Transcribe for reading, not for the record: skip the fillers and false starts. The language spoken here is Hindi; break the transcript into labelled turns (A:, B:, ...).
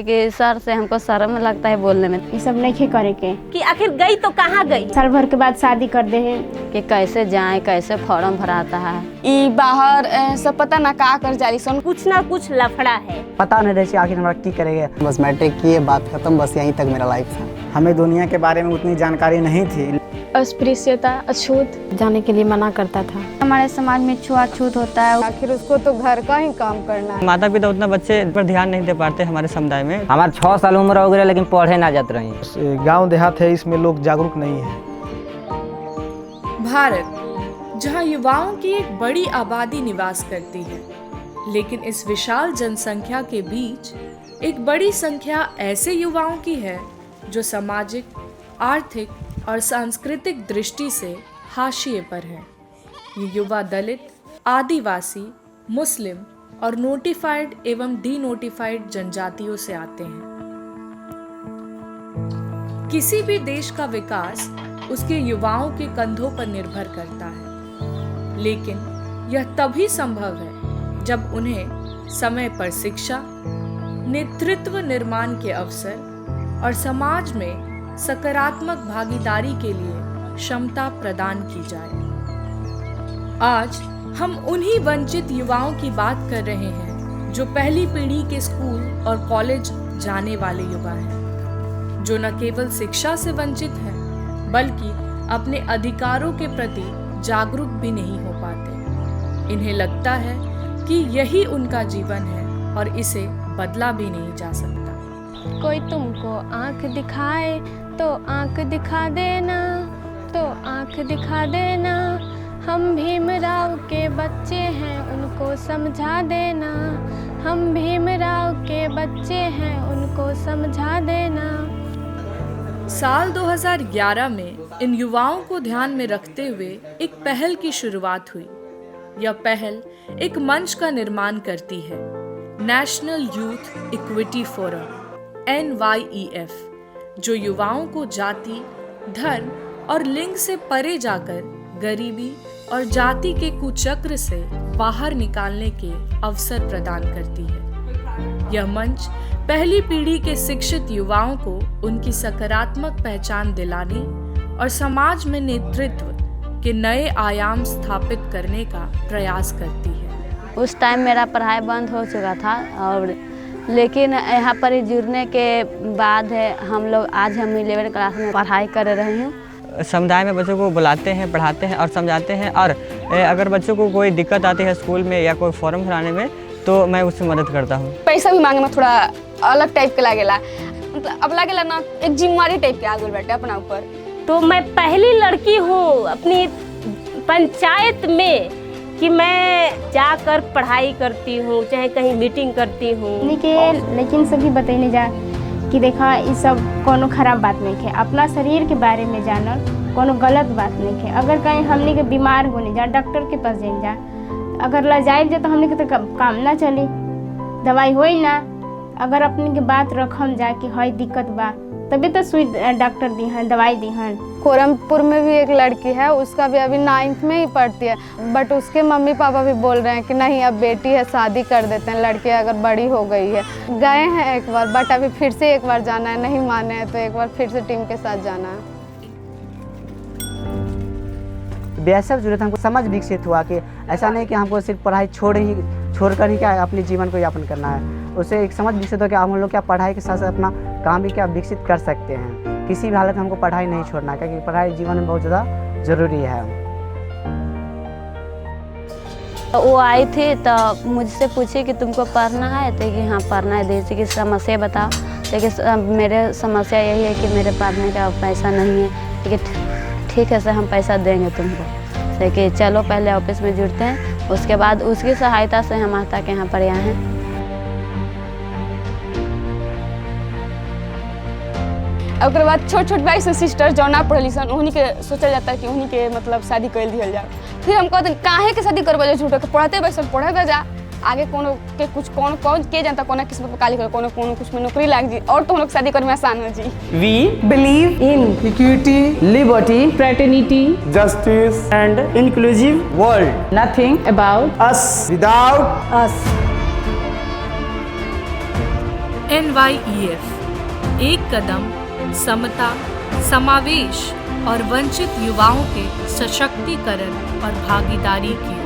A: कि सर से हमको शर्म लगता है बोलने में।
B: ये सब नहीं करे के
C: कि आखिर गई तो कहाँ गई।
B: साल भर के बाद शादी कर दे हैं
A: कि कैसे जाएं, कैसे फॉर्म भराता है।
D: ई बाहर सब पता ना का कर जारी सन,
C: कुछ ना कुछ लफड़ा है।
E: पता नहीं रही आखिर हमारा की करेगा।
F: बस मैट्रिक किए, बात खत्म, बस यहीं तक मेरा लाइफ था।
E: हमें दुनिया के बारे में उतनी जानकारी नहीं थी।
D: अस्पृश्यता अछूत जाने के लिए मना करता था।
B: हमारे समाज में छुआछूत होता है।
D: आखिर उसको तो घर का ही काम करना है।
G: माता पिता उतना बच्चे पर ध्यान नहीं दे पाते हमारे समुदाय में।
H: हमारे 6 साल उम्र हो गया लेकिन पढ़े ना जाते रही।
I: गांव देहात है, इसमें लोग जागरूक नहीं है।
J: भारत, जहां युवाओं की एक बड़ी आबादी निवास करती है, लेकिन इस विशाल जनसंख्या के बीच एक बड़ी संख्या ऐसे युवाओं की है जो सामाजिक, आर्थिक और सांस्कृतिक दृष्टि से हाशिए पर हैं। ये युवा दलित, आदिवासी, मुस्लिम और नोटिफाइड एवं डीनोटिफाइड जनजातियों से आते हैं। किसी भी देश का विकास उसके युवाओं के कंधों पर निर्भर करता है, लेकिन यह तभी संभव है जब उन्हें समय पर शिक्षा, नेतृत्व निर्माण के अवसर और समाज में सकारात्मक भागीदारी के लिए क्षमता प्रदान की जाए। आज हम उन्हीं वंचित युवाओं की बात कर रहे हैं जो पहली पीढ़ी के स्कूल और कॉलेज जाने वाले युवा हैं, जो न केवल शिक्षा से वंचित हैं बल्कि अपने अधिकारों के प्रति जागरूक भी नहीं हो पाते। इन्हें लगता है कि यही उनका जीवन है और इसे बदला भी नहीं जा सकता।
D: कोई तुमको आंख दिखाए तो आंख दिखा देना, तो आंख दिखा देना। हम भीमराव के बच्चे हैं उनको समझा देना, हम भीमराव के बच्चे हैं उनको समझा देना।
J: साल 2011 में इन युवाओं को ध्यान में रखते हुए एक पहल की शुरुआत हुई। यह पहल एक मंच का निर्माण करती है, national youth equity forum NYEF, जो युवाओं को जाति, धर्म और लिंग से परे जाकर गरीबी और जाति के कुचक्र से बाहर निकालने के अवसर प्रदान करती है। यह मंच पहली पीढ़ी के शिक्षित युवाओं को उनकी सकारात्मक पहचान दिलाने और समाज में नेतृत्व के नए आयाम स्थापित करने का प्रयास करती है।
A: उस टाइम मेरा पढ़ाई बंद हो चुका था, और लेकिन यहाँ पर जुड़ने के बाद हम लोग आज हम 11वीं क्लास में पढ़ाई कर रहे हैं।
G: समुदाय में बच्चों को बुलाते हैं, पढ़ाते हैं और समझाते हैं, और अगर बच्चों को कोई दिक्कत आती है स्कूल में या कोई फॉर्म भराने में तो मैं उससे मदद करता हूँ।
D: पैसा भी मांगे में थोड़ा अलग टाइप के लागेला, मतलब अब लागेला ना एक जिम्मेवारी टाइप के आ गई बैठे अपना ऊपर।
C: तो मैं पहली लड़की हूँ अपनी पंचायत में कि मैं जाकर पढ़ाई करती हूँ, चाहे कहीं मीटिंग करती हूँ।
B: लेकिन सभी बताइए जा कि देखा ये सब कोनो खराब बात नहीं है। अपना शरीर के बारे में जानल कोनो गलत बात नहीं है। अगर कहीं हमने के बीमार होने जा डॉक्टर के पास जाए जा, अगर ला जाए जा तो हमने के तो काम ना चली, दवाई होई ना। अगर अपने के बात रखम जा कि हई दिक्कत बा तभी तो सुई डॉक्टर दी हैं, दवाई दी हैं।
D: कोरमपुर में भी एक लड़की है, उसका भी अभी 9th में ही पढ़ती है, बट उसके मम्मी पापा भी बोल रहे हैं कि नहीं अब बेटी है शादी कर देते हैं, लड़की अगर बड़ी हो गई है। गए हैं एक बार, बट अभी फिर से एक बार जाना है, नहीं माने हैं तो एक बार फिर से टीम के साथ जाना है।
E: BSF जुड़े थे, हमको समझ विकसित हुआ कि ऐसा नहीं कि हमको सिर्फ पढ़ाई छोड़कर ही क्या अपने जीवन को यापन करना है। उससे एक समझ विकसित हो कि हम लोग क्या पढ़ाई के साथ साथ अपना काम भी क्या विकसित कर सकते हैं। किसी भी हालत में हमको पढ़ाई नहीं छोड़ना, क्योंकि पढ़ाई जीवन में बहुत ज़्यादा ज़रूरी है।
A: वो आई थी तो मुझसे पूछी कि तुमको पढ़ना है, तो कि हाँ पढ़ना है। जैसे कि समस्या बताओ, लेकिन मेरे समस्या यही है कि मेरे पढ़ने का पैसा नहीं है। ठीक है सर, हम पैसा देंगे तुमको। तो कि चलो पहले ऑफिस में जुड़ते हैं, उसके बाद उसकी सहायता से हम आज तक यहाँ पर आए हैं।
D: उसके बाद छोट भाई से सिस्टर जो ना पढ़ली सन, उन्हीं के सोचा जाता है कि उन्हीं के मतलब शादी कर दिया जाए। फिर हम कहते काहे के शादी करबे, झूठ के पढ़ते बैसल पढ़े जा आगे कोनो के कुछ कौन के जानता कोना किस्मत में काली कर कोनो कुछ में नौकरी लाग जी, और तो हम लोग शादी करे में आसान हो जी।
K: We believe in equity, liberty, fraternity, justice and inclusive world. Nothing about us without us.
J: NYEF एक कदम समता, समावेश और वंचित युवाओं के सशक्तिकरण और भागीदारी की